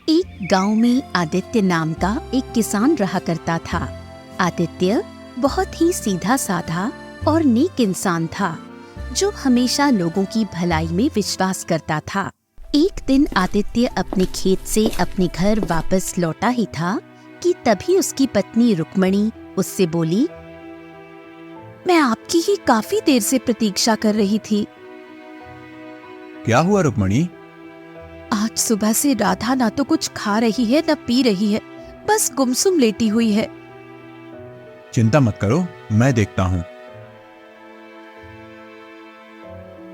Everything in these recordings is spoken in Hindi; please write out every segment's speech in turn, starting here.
एक गांव में आदित्य नाम का एक किसान रहा करता था। आदित्य बहुत ही सीधा साधा और नेक इंसान था, जो हमेशा लोगों की भलाई में विश्वास करता था। एक दिन आदित्य अपने खेत से अपने घर वापस लौटा ही था कि तभी उसकी पत्नी रुक्मणी उससे बोली, मैं आपकी ही काफी देर से प्रतीक्षा कर रही थी। क्या हुआ रुक्मणी? आज सुबह से राधा ना तो कुछ खा रही है न पी रही है, बस गुमसुम लेटी हुई है। चिंता मत करो, मैं देखता हूँ।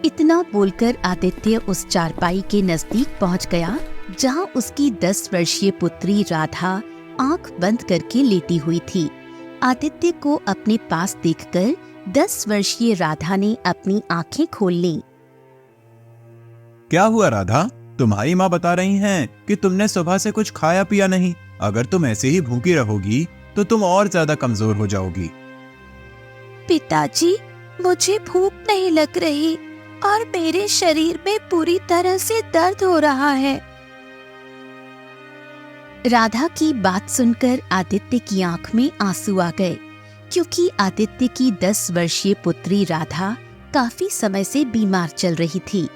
इतना बोलकर आदित्य उस चारपाई के नजदीक पहुंच गया, जहां उसकी 10 वर्षीय पुत्री राधा आंख बंद करके लेटी हुई थी। आदित्य को अपने पास देखकर 10 वर्षीय राधा ने अपनी आंखें खोल ली। क्या हुआ राधा? तुम्हारी माँ बता रही हैं कि तुमने सुबह से कुछ खाया पिया नहीं। अगर तुम ऐसे ही भूखी रहोगी तो तुम और ज्यादा कमजोर हो जाओगी। पिताजी, मुझे भूख नहीं लग रही और मेरे शरीर में पूरी तरह से दर्द हो रहा है। राधा की बात सुनकर आदित्य की आंख में आंसू आ गए, क्योंकि आदित्य की 10 वर्षीय पुत्री राधा काफी समय से बीमार चल रही थी।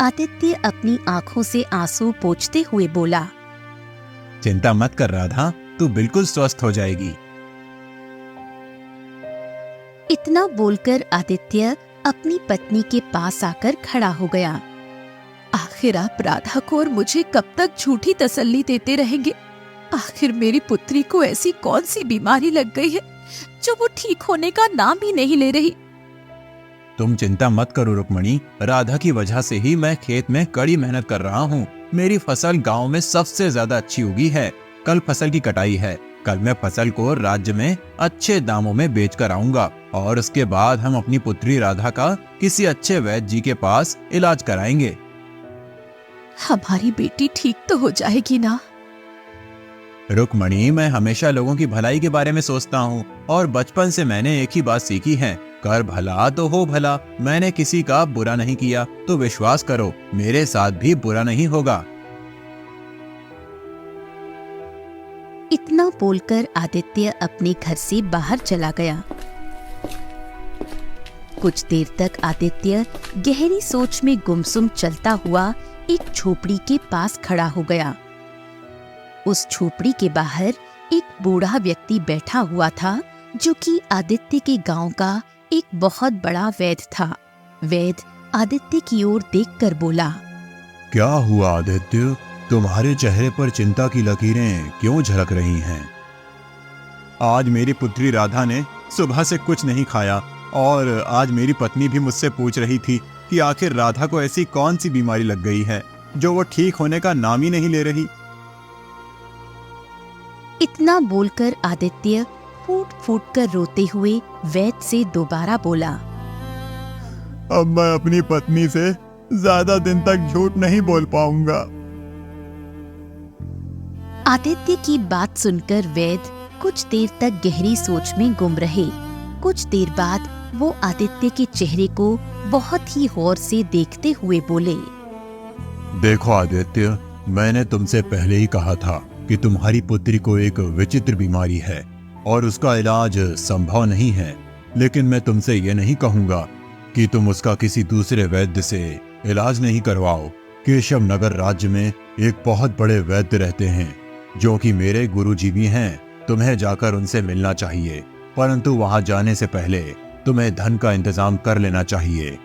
आदित्य अपनी आंखों से आंसू पोंछते हुए बोला, चिंता मत कर राधा, तू बिल्कुल स्वस्थ हो जाएगी। इतना बोलकर आदित्य अपनी पत्नी के पास आकर खड़ा हो गया। आखिर आप राधा को और मुझे कब तक झूठी तसल्ली देते रहेंगे? आखिर मेरी पुत्री को ऐसी कौन सी बीमारी लग गई है जो वो ठीक होने का नाम ही नहीं ले रही? तुम चिंता मत करो रुक्मणी, राधा की वजह से ही मैं खेत में कड़ी मेहनत कर रहा हूँ। मेरी फसल गांव में सबसे ज्यादा अच्छी उगी है। कल फसल की कटाई है। कल मैं फसल को राज्य में अच्छे दामों में बेच कर आऊंगा और उसके बाद हम अपनी पुत्री राधा का किसी अच्छे वैद्य जी के पास इलाज कराएंगे। हमारी बेटी ठीक तो हो जाएगी ना? रुक्मणी, मैं हमेशा लोगों की भलाई के बारे में सोचता हूँ और बचपन से मैंने एक ही बात सीखी है, कर भला तो हो भला। मैंने किसी का बुरा नहीं किया, तो विश्वास करो मेरे साथ भी बुरा नहीं होगा। इतना बोलकर आदित्य अपने घर से बाहर चला गया। कुछ देर तक आदित्य गहरी सोच में गुमसुम चलता हुआ एक झोपड़ी के पास खड़ा हो गया। उस झोपड़ी के बाहर एक बूढ़ा व्यक्ति बैठा हुआ था, जो कि आदित्य के गांव का एक बहुत बड़ा वैद्य था। वैद्य आदित्य की ओर देखकर बोला, क्या हुआ आदित्य? तुम्हारे चेहरे पर चिंता की लकीरें क्यों झलक रही हैं? आज मेरी पुत्री राधा ने सुबह से कुछ नहीं खाया और आज मेरी पत्नी भी मुझसे पूछ रही थी कि आखिर राधा को ऐसी कौन सी बीमारी लग गई है जो वो ठीक होने का नाम ही नहीं ले रही। इतना बोलकर आदित्य फूट फूट कर रोते हुए वैद्य से दोबारा बोला, अब मैं अपनी पत्नी से ज्यादा दिन तक झूठ नहीं बोल पाऊंगा। आदित्य की बात सुनकर वैद्य कुछ देर तक गहरी सोच में गुम रहे। कुछ देर बाद वो आदित्य के चेहरे को बहुत ही गौर से देखते हुए बोले, देखो आदित्य, मैंने तुमसे पहले ही कहा था कि तुम्हारी पुत्री को एक विचित्र बीमारी है और उसका इलाज संभव नहीं है। लेकिन मैं तुमसे ये नहीं कहूंगा कि तुम उसका किसी दूसरे वैद्य से इलाज नहीं करवाओ। केशव नगर राज्य में एक बहुत बड़े वैद्य रहते हैं, जो कि मेरे गुरुजी भी हैं। तुम्हें जाकर उनसे मिलना चाहिए, परंतु वहां जाने से पहले तुम्हें धन का इंतजाम कर लेना चाहिए।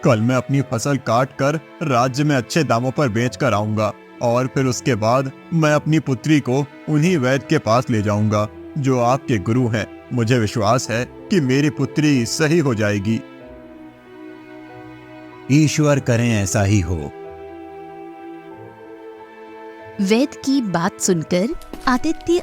कल मैं अपनी फसल काट कर राज्य में अच्छे दामों पर बेच कर आऊंगा और फिर उसके बाद मैं अपनी पुत्री को उन्हीं वैद्य के पास ले जाऊंगा जो आपके गुरु हैं। मुझे विश्वास है कि मेरी पुत्री सही हो जाएगी। ईश्वर करें ऐसा ही हो। वैद्य की बात सुनकर आदित्य